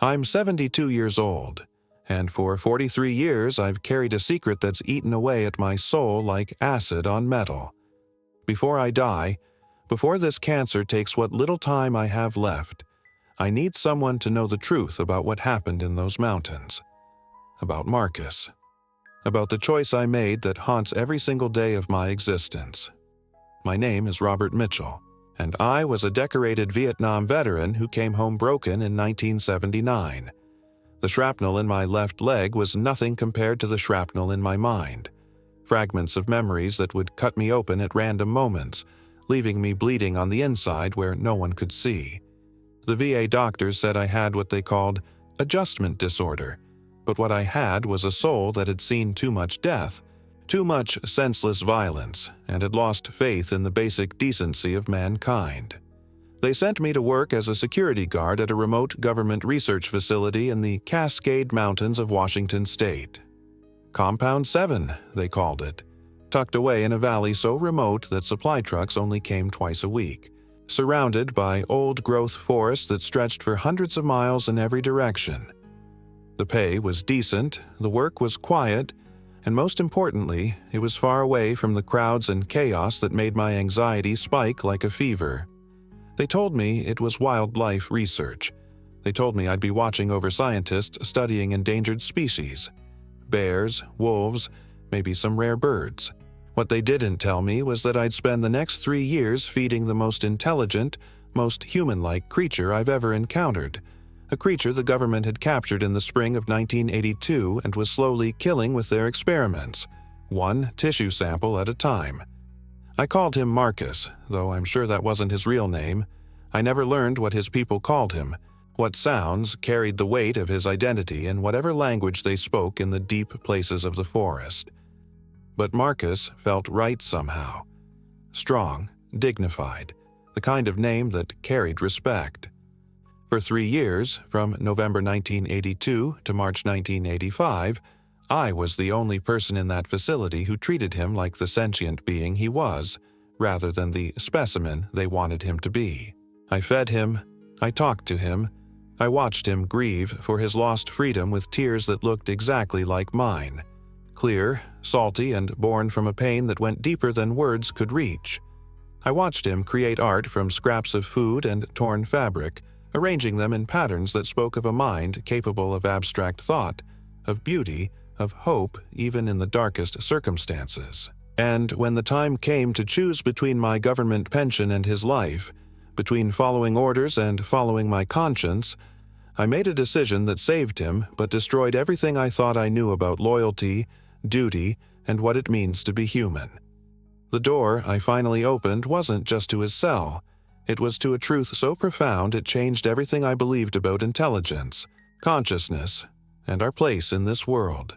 I'm 72 years old, and for 43 years I've carried a secret that's eaten away at my soul like acid on metal. Before I die, before this cancer takes what little time I have left, I need someone to know the truth about what happened in those mountains. About Marcus. About the choice I made that haunts every single day of my existence. My name is Robert Mitchell, and I was a decorated Vietnam veteran who came home broken in 1979. The shrapnel in my left leg was nothing compared to the shrapnel in my mind. Fragments of memories that would cut me open at random moments, leaving me bleeding on the inside where no one could see. The VA doctors said I had what they called adjustment disorder, but what I had was a soul that had seen too much death, too much senseless violence, and had lost faith in the basic decency of mankind. They sent me to work as a security guard at a remote government research facility in the Cascade Mountains of Washington State. Compound 7, they called it, tucked away in a valley so remote that supply trucks only came twice a week, surrounded by old-growth forests that stretched for hundreds of miles in every direction. The pay was decent, the work was quiet, and most importantly, it was far away from the crowds and chaos that made my anxiety spike like a fever. They told me it was wildlife research. They told me I'd be watching over scientists studying endangered species. Bears, wolves, maybe some rare birds. What they didn't tell me was that I'd spend the next 3 years feeding the most intelligent, most human-like creature I've ever encountered. A creature the government had captured in the spring of 1982 and was slowly killing with their experiments, one tissue sample at a time. I called him Marcus, though I'm sure that wasn't his real name. I never learned what his people called him, what sounds carried the weight of his identity in whatever language they spoke in the deep places of the forest. But Marcus felt right somehow. Strong, dignified, the kind of name that carried respect. For 3 years, from November 1982 to March 1985, I was the only person in that facility who treated him like the sentient being he was, rather than the specimen they wanted him to be. I fed him, I talked to him, I watched him grieve for his lost freedom with tears that looked exactly like mine. Clear, salty, and born from a pain that went deeper than words could reach. I watched him create art from scraps of food and torn fabric, arranging them in patterns that spoke of a mind capable of abstract thought, of beauty, of hope even in the darkest circumstances. And when the time came to choose between my government pension and his life, between following orders and following my conscience, I made a decision that saved him but destroyed everything I thought I knew about loyalty, duty, and what it means to be human. The door I finally opened wasn't just to his cell. It was to a truth so profound it changed everything I believed about intelligence, consciousness, and our place in this world.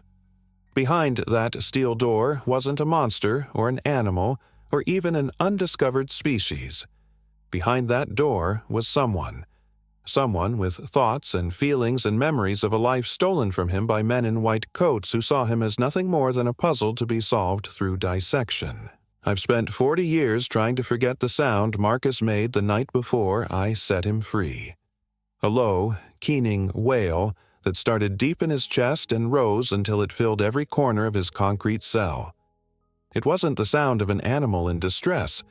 Behind that steel door wasn't a monster or an animal or even an undiscovered species. Behind that door was someone with thoughts and feelings and memories of a life stolen from him by men in white coats who saw him as nothing more than a puzzle to be solved through dissection. I've spent 40 years trying to forget the sound Marcus made the night before I set him free. A low, keening wail that started deep in his chest and rose until it filled every corner of his concrete cell. It wasn't the sound of an animal in distress.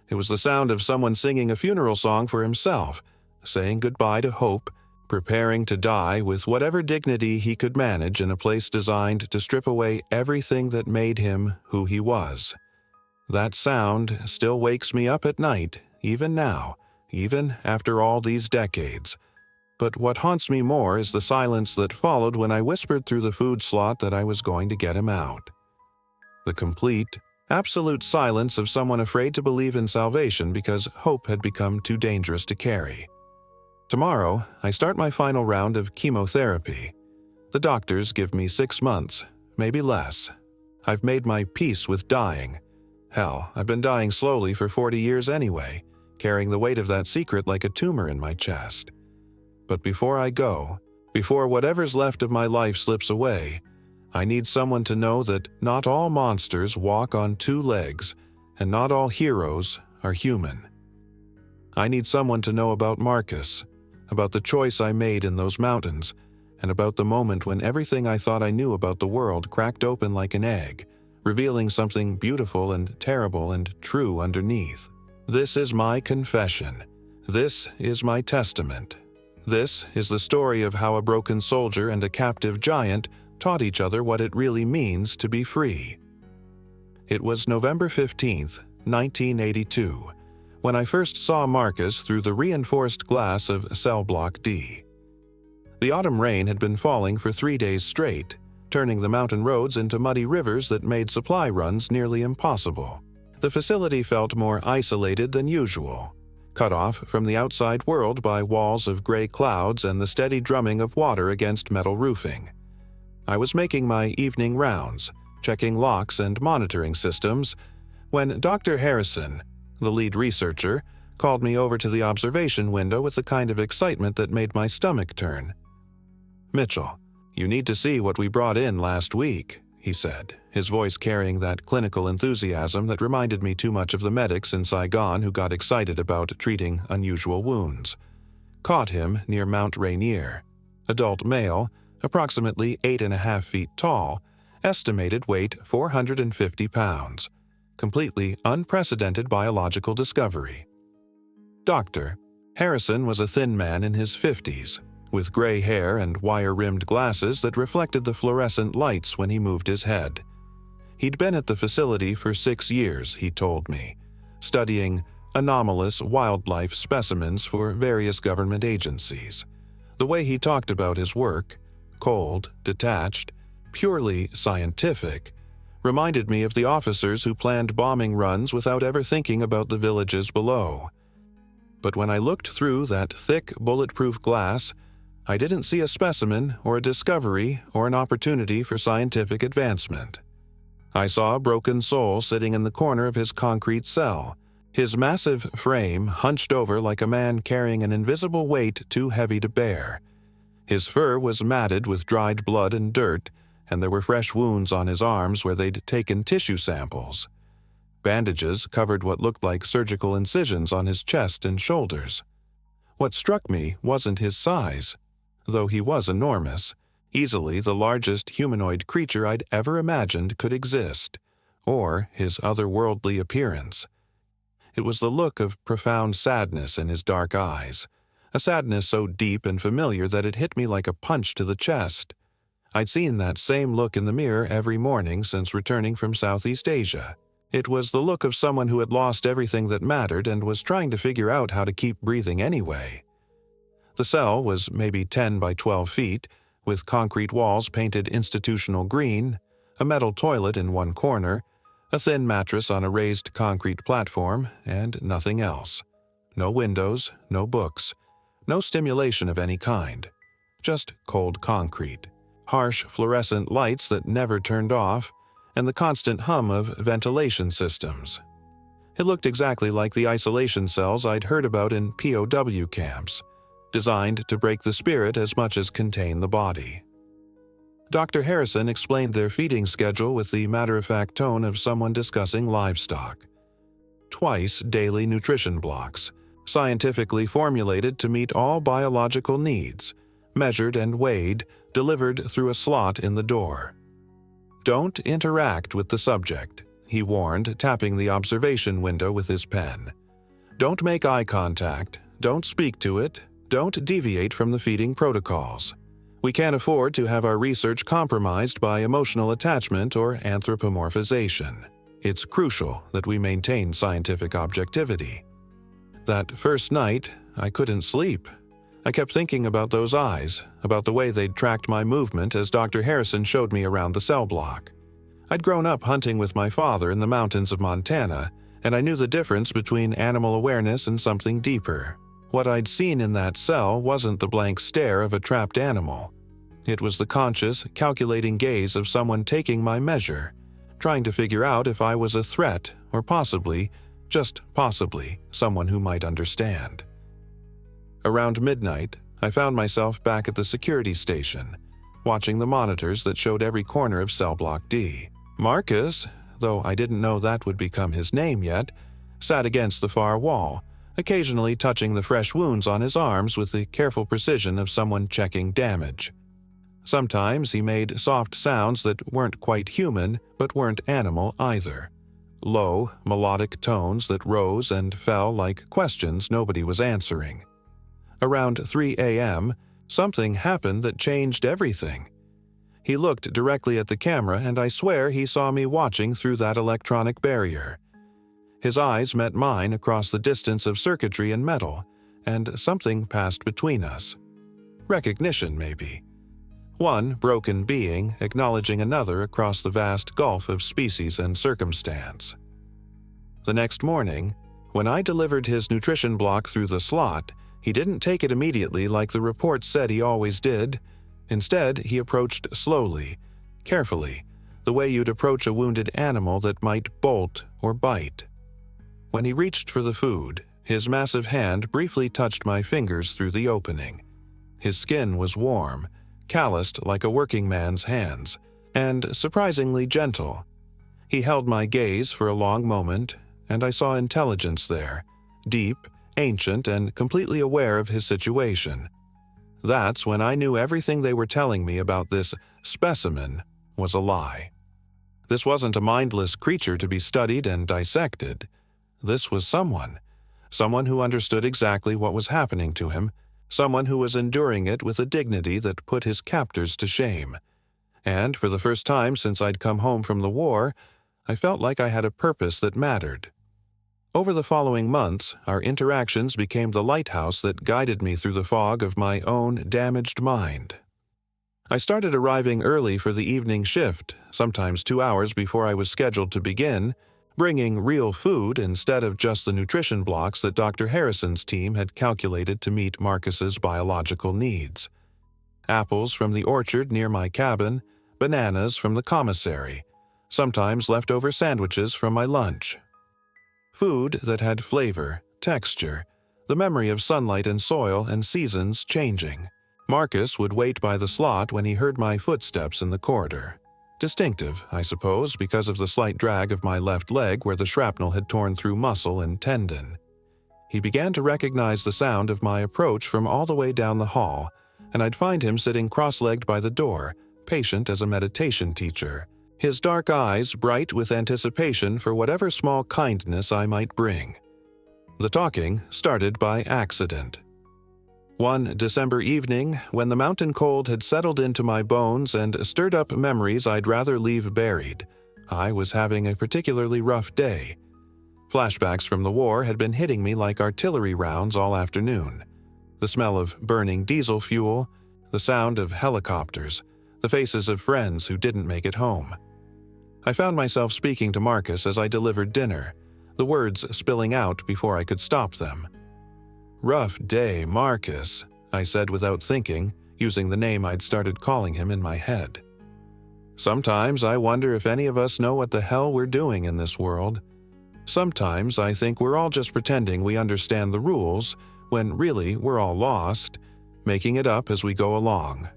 It was the sound of someone singing a funeral song for himself, saying goodbye to hope, preparing to die with whatever dignity he could manage in a place designed to strip away everything that made him who he was. That sound still wakes me up at night, even now, even after all these decades. But what haunts me more is the silence that followed when I whispered through the food slot that I was going to get him out. The complete, absolute silence of someone afraid to believe in salvation because hope had become too dangerous to carry. Tomorrow, I start my final round of chemotherapy. The doctors give me 6 months, maybe less. I've made my peace with dying. Hell, I've been dying slowly for 40 years anyway, carrying the weight of that secret like a tumor in my chest. But before I go, before whatever's left of my life slips away, I need someone to know that not all monsters walk on 2 legs, and not all heroes are human. I need someone to know about Marcus, about the choice I made in those mountains, and about the moment when everything I thought I knew about the world cracked open like an egg, revealing something beautiful and terrible and true underneath. This is my confession. This is my testament. This is the story of how a broken soldier and a captive giant taught each other what it really means to be free. It was November 15th, 1982, when I first saw Marcus through the reinforced glass of cell block D. The autumn rain had been falling for 3 days straight, turning the mountain roads into muddy rivers that made supply runs nearly impossible. The facility felt more isolated than usual, cut off from the outside world by walls of gray clouds and the steady drumming of water against metal roofing. I was making my evening rounds, checking locks and monitoring systems, when Dr. Harrison, the lead researcher, called me over to the observation window with the kind of excitement that made my stomach turn. "Mitchell, you need to see what we brought in last week," he said, his voice carrying that clinical enthusiasm that reminded me too much of the medics in Saigon who got excited about treating unusual wounds. Caught him near Mount Rainier. Adult male, approximately 8.5 feet tall, estimated weight 450 pounds. Completely unprecedented biological discovery. Doctor. Harrison was a thin man in his 50s, with gray hair and wire-rimmed glasses that reflected the fluorescent lights when he moved his head. He'd been at the facility for 6 years, he told me, studying anomalous wildlife specimens for various government agencies. The way he talked about his work, cold, detached, purely scientific, reminded me of the officers who planned bombing runs without ever thinking about the villages below. But when I looked through that thick, bulletproof glass, I didn't see a specimen or a discovery or an opportunity for scientific advancement. I saw a broken soul sitting in the corner of his concrete cell, his massive frame hunched over like a man carrying an invisible weight too heavy to bear. His fur was matted with dried blood and dirt, and there were fresh wounds on his arms where they'd taken tissue samples. Bandages covered what looked like surgical incisions on his chest and shoulders. What struck me wasn't his size, though he was enormous, easily the largest humanoid creature I'd ever imagined could exist, or his otherworldly appearance. It was the look of profound sadness in his dark eyes, a sadness so deep and familiar that it hit me like a punch to the chest. I'd seen that same look in the mirror every morning since returning from Southeast Asia. It was the look of someone who had lost everything that mattered and was trying to figure out how to keep breathing anyway. The cell was maybe 10 by 12 feet, with concrete walls painted institutional green, a metal toilet in one corner, a thin mattress on a raised concrete platform, and nothing else. No windows, no books, no stimulation of any kind. Just cold concrete, harsh fluorescent lights that never turned off, and the constant hum of ventilation systems. It looked exactly like the isolation cells I'd heard about in POW camps, designed to break the spirit as much as contain the body. Dr. Harrison explained their feeding schedule with the matter-of-fact tone of someone discussing livestock. Twice daily nutrition blocks, scientifically formulated to meet all biological needs, measured and weighed, delivered through a slot in the door. "Don't interact with the subject," he warned, tapping the observation window with his pen. "Don't make eye contact, don't speak to it, don't deviate from the feeding protocols. We can't afford to have our research compromised by emotional attachment or anthropomorphization. It's crucial that we maintain scientific objectivity." That first night, I couldn't sleep. I kept thinking about those eyes, about the way they'd tracked my movement as Dr. Harrison showed me around the cell block. I'd grown up hunting with my father in the mountains of Montana, and I knew the difference between animal awareness and something deeper. What I'd seen in that cell wasn't the blank stare of a trapped animal. It was the conscious, calculating gaze of someone taking my measure, trying to figure out if I was a threat or possibly, just possibly, someone who might understand. Around midnight, I found myself back at the security station, watching the monitors that showed every corner of cell block D. Marcus, though I didn't know that would become his name yet, sat against the far wall, occasionally touching the fresh wounds on his arms with the careful precision of someone checking damage. Sometimes he made soft sounds that weren't quite human, but weren't animal either. Low, melodic tones that rose and fell like questions nobody was answering. Around 3 a.m., something happened that changed everything. He looked directly at the camera, and I swear he saw me watching through that electronic barrier. His eyes met mine across the distance of circuitry and metal, and something passed between us. Recognition, maybe. One broken being acknowledging another across the vast gulf of species and circumstance. The next morning, when I delivered his nutrition block through the slot, he didn't take it immediately like the report said he always did. Instead, he approached slowly, carefully, the way you'd approach a wounded animal that might bolt or bite. When he reached for the food, his massive hand briefly touched my fingers through the opening. His skin was warm, calloused like a working man's hands, and surprisingly gentle. He held my gaze for a long moment, and I saw intelligence there, deep, ancient, and completely aware of his situation. That's when I knew everything they were telling me about this specimen was a lie. This wasn't a mindless creature to be studied and dissected. This was someone who understood exactly what was happening to him, someone who was enduring it with a dignity that put his captors to shame. And for the first time since I'd come home from the war, I felt like I had a purpose that mattered. Over the following months, our interactions became the lighthouse that guided me through the fog of my own damaged mind. I started arriving early for the evening shift, sometimes 2 hours before I was scheduled to begin, bringing real food instead of just the nutrition blocks that Dr. Harrison's team had calculated to meet Marcus's biological needs. Apples from the orchard near my cabin, bananas from the commissary, sometimes leftover sandwiches from my lunch. Food that had flavor, texture, the memory of sunlight and soil and seasons changing. Marcus would wait by the slot when he heard my footsteps in the corridor. Distinctive, I suppose, because of the slight drag of my left leg where the shrapnel had torn through muscle and tendon. He began to recognize the sound of my approach from all the way down the hall, and I'd find him sitting cross-legged by the door, patient as a meditation teacher, his dark eyes bright with anticipation for whatever small kindness I might bring. The talking started by accident. One December evening, when the mountain cold had settled into my bones and stirred up memories I'd rather leave buried, I was having a particularly rough day. Flashbacks from the war had been hitting me like artillery rounds all afternoon. The smell of burning diesel fuel, the sound of helicopters, the faces of friends who didn't make it home. I found myself speaking to Marcus as I delivered dinner, the words spilling out before I could stop them. "Rough day, Marcus," I said without thinking, using the name I'd started calling him in my head. Sometimes I wonder if any of us know what the hell we're doing in this world. Sometimes I think we're all just pretending we understand the rules, when really we're all lost, making it up as we go along.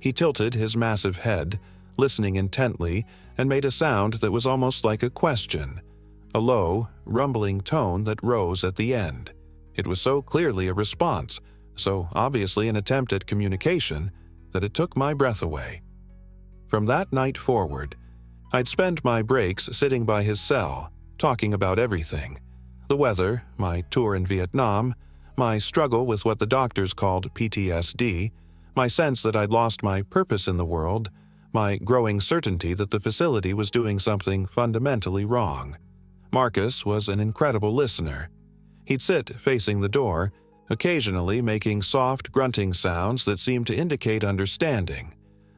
He tilted his massive head, listening intently, and made a sound that was almost like a question, a low, rumbling tone that rose at the end. It was so clearly a response, so obviously an attempt at communication, that it took my breath away. From that night forward, I'd spend my breaks sitting by his cell, talking about everything. The weather, my tour in Vietnam, my struggle with what the doctors called PTSD, my sense that I'd lost my purpose in the world, my growing certainty that the facility was doing something fundamentally wrong. Marcus was an incredible listener. He'd sit facing the door, occasionally making soft grunting sounds that seemed to indicate understanding,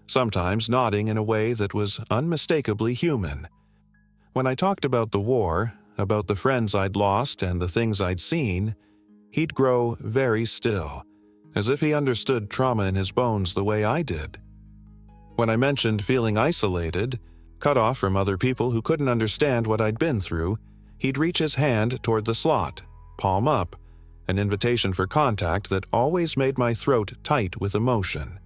sometimes nodding in a way that was unmistakably human. When I talked about the war, about the friends I'd lost and the things I'd seen, he'd grow very still, as if he understood trauma in his bones the way I did. When I mentioned feeling isolated, cut off from other people who couldn't understand what I'd been through, he'd reach his hand toward the slot, palm up, an invitation for contact that always made my throat tight with emotion.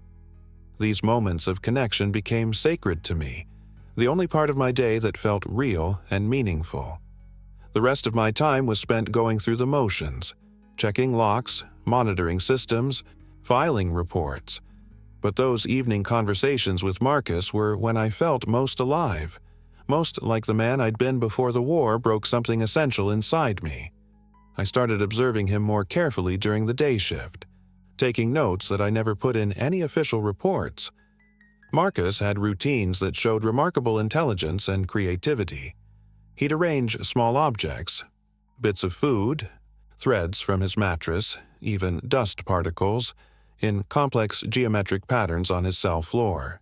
These moments of connection became sacred to me, the only part of my day that felt real and meaningful. The rest of my time was spent going through the motions, checking locks, monitoring systems, filing reports. But those evening conversations with Marcus were when I felt most alive, most like the man I'd been before the war broke something essential inside me. I started observing him more carefully during the day shift, taking notes that I never put in any official reports. Marcus had routines that showed remarkable intelligence and creativity. He'd arrange small objects, bits of food, threads from his mattress, even dust particles, in complex geometric patterns on his cell floor.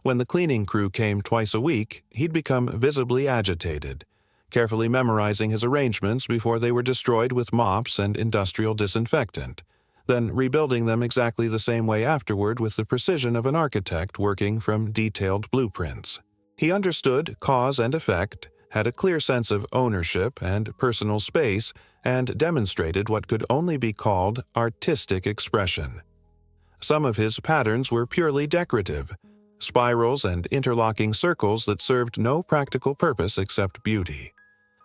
When the cleaning crew came twice a week, he'd become visibly agitated, carefully memorizing his arrangements before they were destroyed with mops and industrial disinfectant, then rebuilding them exactly the same way afterward with the precision of an architect working from detailed blueprints. He understood cause and effect, had a clear sense of ownership and personal space, and demonstrated what could only be called artistic expression. Some of his patterns were purely decorative, spirals and interlocking circles that served no practical purpose except beauty.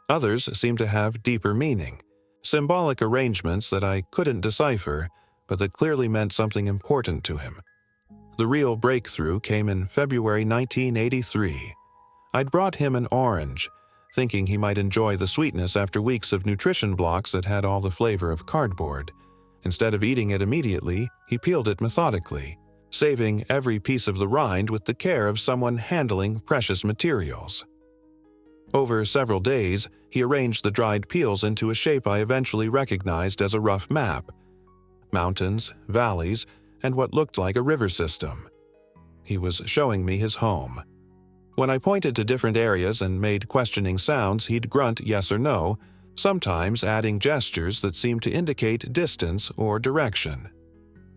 Others seemed to have deeper meaning, symbolic arrangements that I couldn't decipher, but that clearly meant something important to him. The real breakthrough came in February 1983. I'd brought him an orange, thinking he might enjoy the sweetness after weeks of nutrition blocks that had all the flavor of cardboard. Instead of eating it immediately, he peeled it methodically, saving every piece of the rind with the care of someone handling precious materials. Over several days, he arranged the dried peels into a shape I eventually recognized as a rough map: mountains, valleys, and what looked like a river system. He was showing me his home. When I pointed to different areas and made questioning sounds, he'd grunt yes or no, sometimes adding gestures that seemed to indicate distance or direction.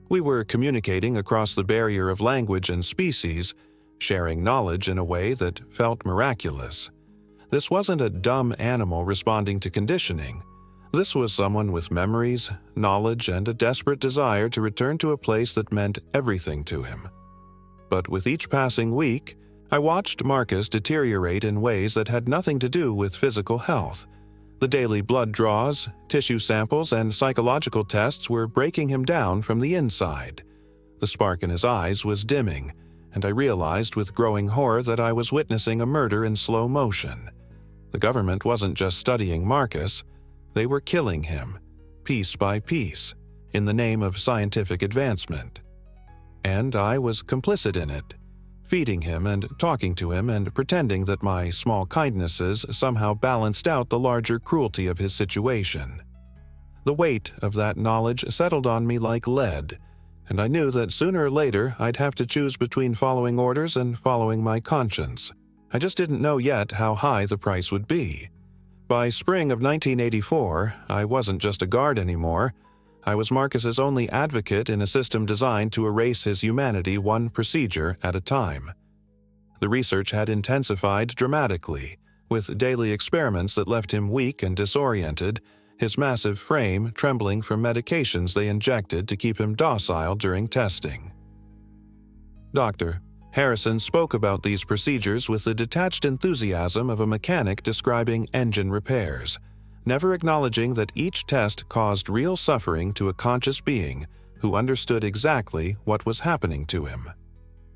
We were communicating across the barrier of language and species, sharing knowledge in a way that felt miraculous. This wasn't a dumb animal responding to conditioning. This was someone with memories, knowledge, and a desperate desire to return to a place that meant everything to him. But with each passing week, I watched Marcus deteriorate in ways that had nothing to do with physical health. The daily blood draws, tissue samples, and psychological tests were breaking him down from the inside. The spark in his eyes was dimming, and I realized with growing horror that I was witnessing a murder in slow motion. The government wasn't just studying Marcus, they were killing him, piece by piece, in the name of scientific advancement. And I was complicit in it, feeding him and talking to him and pretending that my small kindnesses somehow balanced out the larger cruelty of his situation. The weight of that knowledge settled on me like lead, and I knew that sooner or later I'd have to choose between following orders and following my conscience. I just didn't know yet how high the price would be. By spring of 1984, I wasn't just a guard anymore. I was Marcus's only advocate in a system designed to erase his humanity one procedure at a time. The research had intensified dramatically, with daily experiments that left him weak and disoriented, his massive frame trembling from medications they injected to keep him docile during testing. Dr. Harrison spoke about these procedures with the detached enthusiasm of a mechanic describing engine repairs, never acknowledging that each test caused real suffering to a conscious being who understood exactly what was happening to him.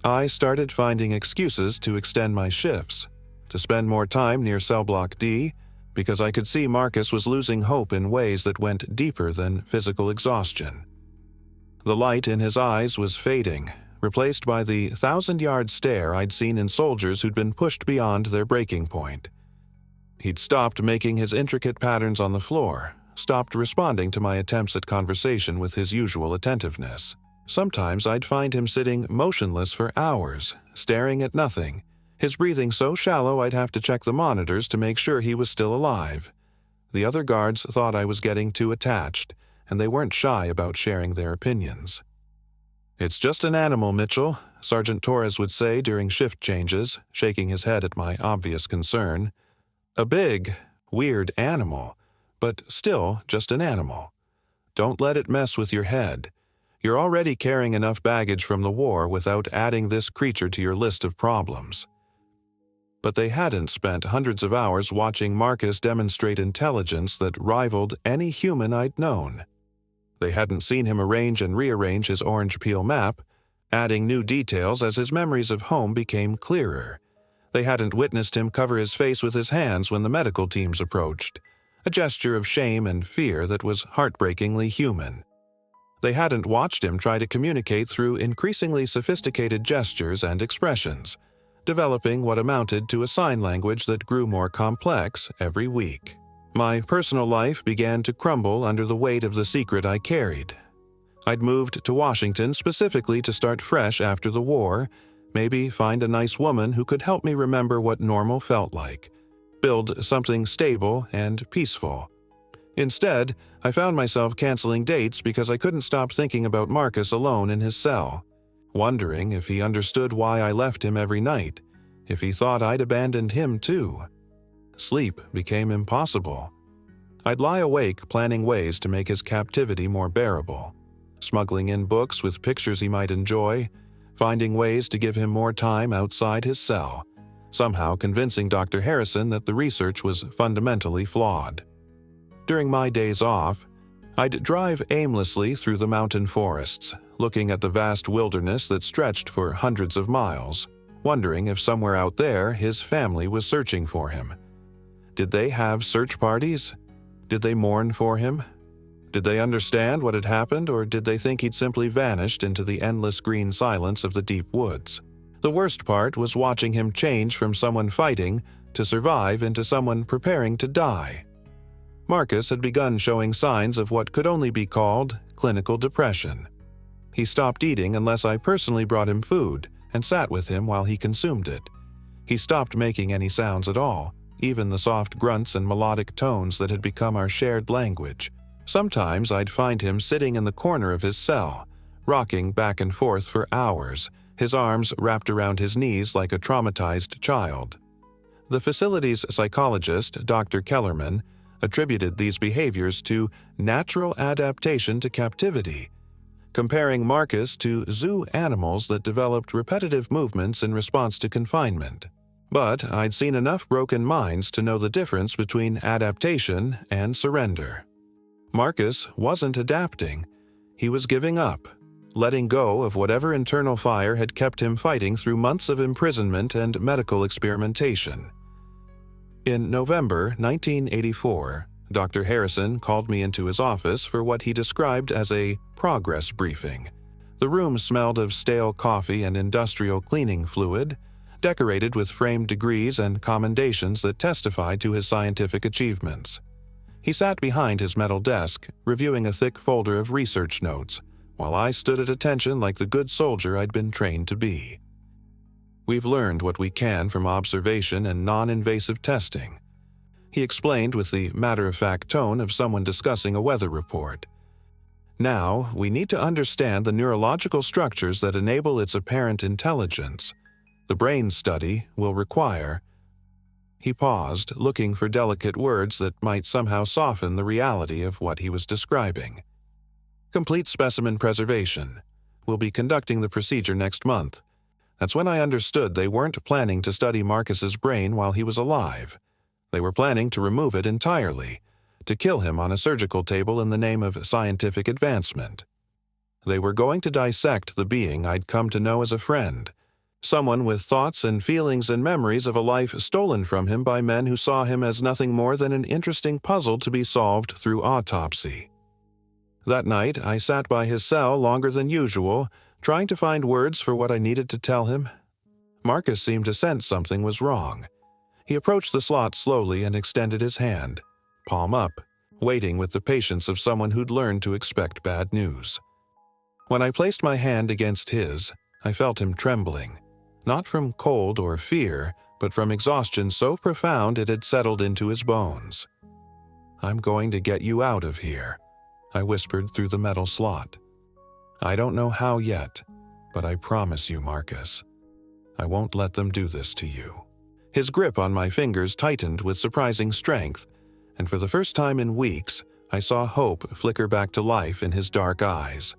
I started finding excuses to extend my shifts, to spend more time near Cell Block D, because I could see Marcus was losing hope in ways that went deeper than physical exhaustion. The light in his eyes was fading, replaced by the 1,000-yard stare I'd seen in soldiers who'd been pushed beyond their breaking point. He'd stopped making his intricate patterns on the floor, stopped responding to my attempts at conversation with his usual attentiveness. Sometimes I'd find him sitting motionless for hours, staring at nothing, his breathing so shallow I'd have to check the monitors to make sure he was still alive. The other guards thought I was getting too attached, and they weren't shy about sharing their opinions. "It's just an animal, Mitchell," Sergeant Torres would say during shift changes, shaking his head at my obvious concern. "A big, weird animal, but still just an animal. Don't let it mess with your head. You're already carrying enough baggage from the war without adding this creature to your list of problems." but they hadn't spent hundreds of hours watching Marcus demonstrate intelligence that rivaled any human I'd known. They hadn't seen him arrange and rearrange his orange peel map, adding new details as his memories of home became clearer. They hadn't witnessed him cover his face with his hands when the medical teams approached, a gesture of shame and fear that was heartbreakingly human. They hadn't watched him try to communicate through increasingly sophisticated gestures and expressions, developing what amounted to a sign language that grew more complex every week. My personal life began to crumble under the weight of the secret I carried. I'd moved to Washington specifically to start fresh after the war, maybe find a nice woman who could help me remember what normal felt like, build something stable and peaceful. Instead, I found myself canceling dates because I couldn't stop thinking about Marcus alone in his cell, wondering if he understood why I left him every night, if he thought I'd abandoned him too. Sleep became impossible. I'd lie awake planning ways to make his captivity more bearable, smuggling in books with pictures he might enjoy, finding ways to give him more time outside his cell, somehow convincing Dr. Harrison that the research was fundamentally flawed. During my days off, I'd drive aimlessly through the mountain forests, looking at the vast wilderness that stretched for hundreds of miles, wondering if somewhere out there his family was searching for him. Did they have search parties? Did they mourn for him? Did they understand what had happened, or did they think he'd simply vanished into the endless green silence of the deep woods? The worst part was watching him change from someone fighting to survive into someone preparing to die. Marcus had begun showing signs of what could only be called clinical depression. He stopped eating unless I personally brought him food and sat with him while he consumed it. He stopped making any sounds at all, even the soft grunts and melodic tones that had become our shared language. Sometimes I'd find him sitting in the corner of his cell, rocking back and forth for hours, his arms wrapped around his knees like a traumatized child. The facility's psychologist, Dr. Kellerman, attributed these behaviors to natural adaptation to captivity, comparing Marcus to zoo animals that developed repetitive movements in response to confinement. But I'd seen enough broken minds to know the difference between adaptation and surrender. Marcus wasn't adapting. He was giving up, letting go of whatever internal fire had kept him fighting through months of imprisonment and medical experimentation. In November 1984, Dr. Harrison called me into his office for what he described as a progress briefing. The room smelled of stale coffee and industrial cleaning fluid, decorated with framed degrees and commendations that testified to his scientific achievements. He sat behind his metal desk, reviewing a thick folder of research notes, while I stood at attention like the good soldier I'd been trained to be. We've learned what we can from observation and non-invasive testing, he explained with the matter-of-fact tone of someone discussing a weather report. Now, we need to understand the neurological structures that enable its apparent intelligence. The brain study will require. He paused, looking for delicate words that might somehow soften the reality of what he was describing. Complete specimen preservation. We'll be conducting the procedure next month. That's when I understood they weren't planning to study Marcus's brain while he was alive. They were planning to remove it entirely, to kill him on a surgical table in the name of scientific advancement. They were going to dissect the being I'd come to know as a friend, someone with thoughts and feelings and memories of a life stolen from him by men who saw him as nothing more than an interesting puzzle to be solved through autopsy. That night, I sat by his cell longer than usual, trying to find words for what I needed to tell him. Marcus seemed to sense something was wrong. He approached the slot slowly and extended his hand, palm up, waiting with the patience of someone who'd learned to expect bad news. When I placed my hand against his, I felt him trembling, not from cold or fear, but from exhaustion so profound it had settled into his bones. "I'm going to get you out of here," I whispered through the metal slot. "I don't know how yet, but I promise you, Marcus, I won't let them do this to you." His grip on my fingers tightened with surprising strength, and for the first time in weeks, I saw hope flicker back to life in his dark eyes.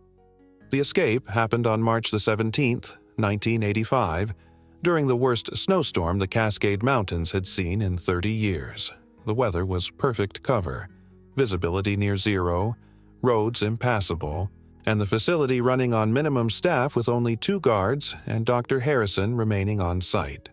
The escape happened on March the 17th, 1985, During the worst snowstorm the Cascade Mountains had seen in 30 years. The weather was perfect cover, visibility near zero, roads impassable, and the facility running on minimum staff with only 2 guards and Dr. Harrison remaining on site.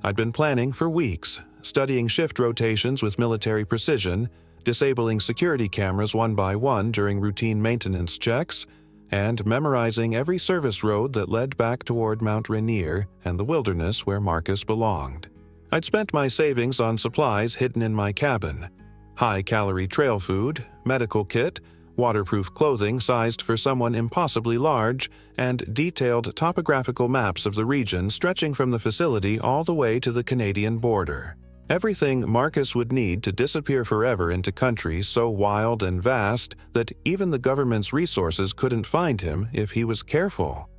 I'd been planning for weeks, studying shift rotations with military precision, disabling security cameras one by one during routine maintenance checks, and memorizing every service road that led back toward Mount Rainier and the wilderness where Marcus belonged. I'd spent my savings on supplies hidden in my cabin: high-calorie trail food, medical kit, waterproof clothing sized for someone impossibly large, and detailed topographical maps of the region stretching from the facility all the way to the Canadian border. Everything Marcus would need to disappear forever into countries so wild and vast that even the government's resources couldn't find him if he was careful.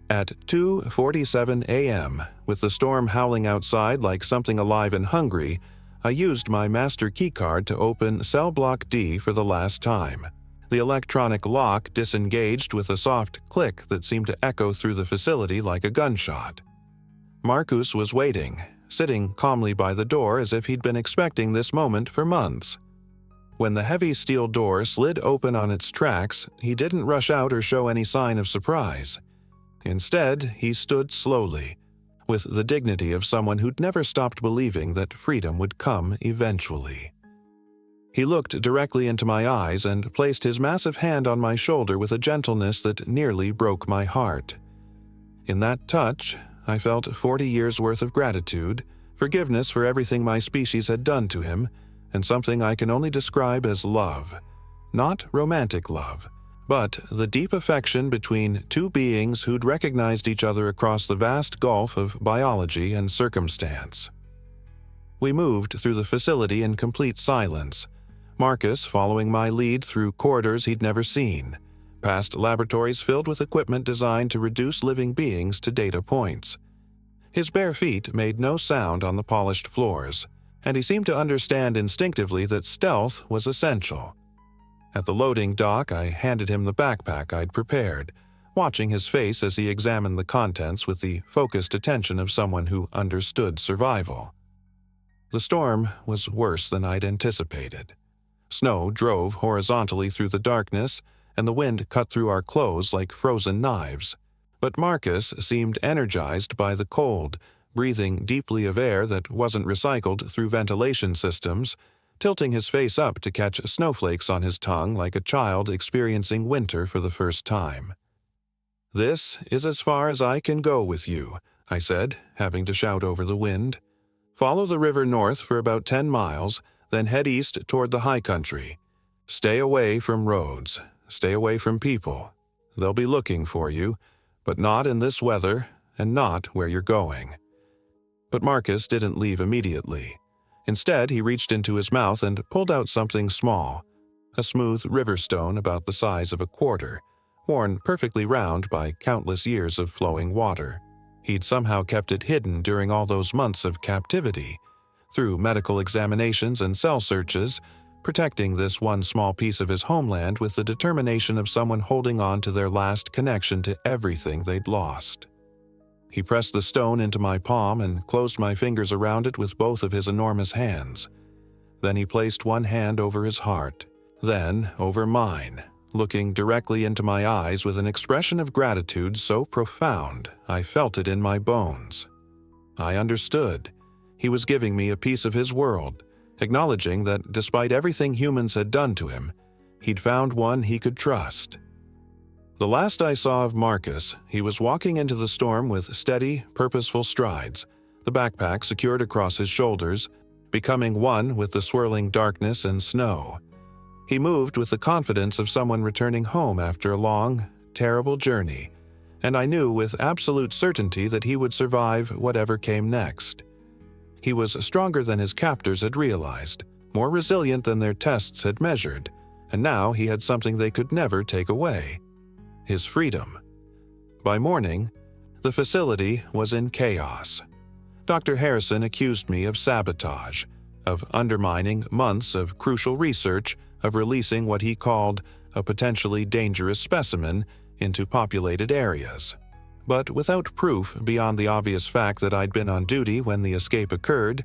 At 2:47 a.m., with the storm howling outside like something alive and hungry, I used my master keycard to open cell block D for the last time. The electronic lock disengaged with a soft click that seemed to echo through the facility like a gunshot. Marcus was waiting, sitting calmly by the door as if he'd been expecting this moment for months. When the heavy steel door slid open on its tracks, he didn't rush out or show any sign of surprise. Instead, he stood slowly, with the dignity of someone who'd never stopped believing that freedom would come eventually. He looked directly into my eyes and placed his massive hand on my shoulder with a gentleness that nearly broke my heart. In that touch, I felt 40 years' worth of gratitude, forgiveness for everything my species had done to him, and something I can only describe as love. Not romantic love, but the deep affection between 2 beings who'd recognized each other across the vast gulf of biology and circumstance. We moved through the facility in complete silence, Marcus following my lead through corridors he'd never seen, past laboratories filled with equipment designed to reduce living beings to data points. His bare feet made no sound on the polished floors, and he seemed to understand instinctively that stealth was essential. At the loading dock, I handed him the backpack I'd prepared, watching his face as he examined the contents with the focused attention of someone who understood survival. The storm was worse than I'd anticipated. Snow drove horizontally through the darkness, and the wind cut through our clothes like frozen knives. But Marcus seemed energized by the cold, breathing deeply of air that wasn't recycled through ventilation systems, tilting his face up to catch snowflakes on his tongue like a child experiencing winter for the first time. "This is as far as I can go with you," I said, having to shout over the wind. "Follow the river north for about 10 miles, then head east toward the high country. Stay away from roads. Stay away from people. They'll be looking for you, but not in this weather and not where you're going." But Marcus didn't leave immediately. Instead, he reached into his mouth and pulled out something small, a smooth river stone about the size of a quarter, worn perfectly round by countless years of flowing water. He'd somehow kept it hidden during all those months of captivity, through medical examinations and cell searches, protecting this one small piece of his homeland with the determination of someone holding on to their last connection to everything they'd lost. He pressed the stone into my palm and closed my fingers around it with both of his enormous hands. Then he placed one hand over his heart, then over mine, looking directly into my eyes with an expression of gratitude so profound I felt it in my bones. I understood. He was giving me a piece of his world, acknowledging that despite everything humans had done to him, he'd found one he could trust. The last I saw of Marcus, he was walking into the storm with steady, purposeful strides, the backpack secured across his shoulders, becoming one with the swirling darkness and snow. He moved with the confidence of someone returning home after a long, terrible journey, and I knew with absolute certainty that he would survive whatever came next. He was stronger than his captors had realized, more resilient than their tests had measured, and now he had something they could never take away: his freedom. By morning, the facility was in chaos. Dr. Harrison accused me of sabotage, of undermining months of crucial research, of releasing what he called a potentially dangerous specimen into populated areas. but without proof beyond the obvious fact that I'd been on duty when the escape occurred,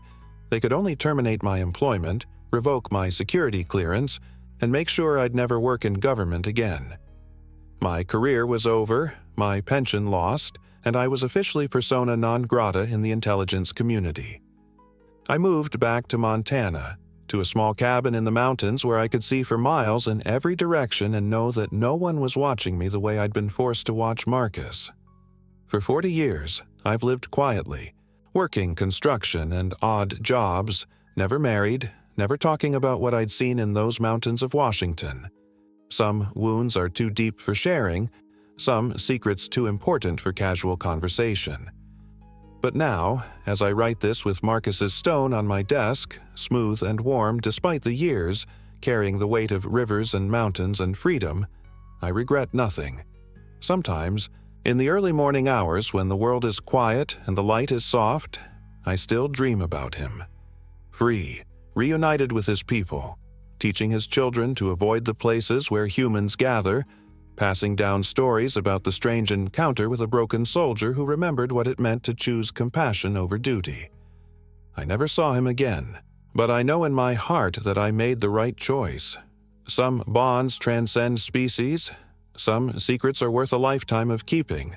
they could only terminate my employment, revoke my security clearance, and make sure I'd never work in government again. My career was over, my pension lost, and I was officially persona non grata in the intelligence community. I moved back to Montana, to a small cabin in the mountains where I could see for miles in every direction and know that no one was watching me the way I'd been forced to watch Marcus. For 40 years, I've lived quietly, working construction and odd jobs, never married, never talking about what I'd seen in those mountains of Washington. Some wounds are too deep for sharing, some secrets too important for casual conversation. But now, as I write this with Marcus's stone on my desk, smooth and warm despite the years, carrying the weight of rivers and mountains and freedom, I regret nothing. Sometimes, in the early morning hours when the world is quiet and the light is soft, I still dream about him. Free, reunited with his people, teaching his children to avoid the places where humans gather, passing down stories about the strange encounter with a broken soldier who remembered what it meant to choose compassion over duty. I never saw him again, but I know in my heart that I made the right choice. Some bonds transcend species, some secrets are worth a lifetime of keeping,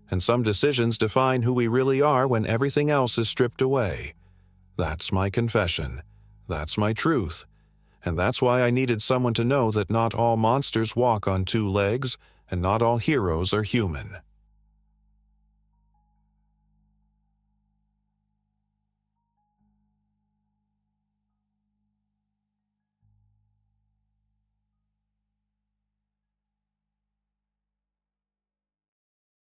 and some decisions define who we really are when everything else is stripped away. That's my confession. That's my truth. And that's why I needed someone to know that not all monsters walk on two legs and not all heroes are human.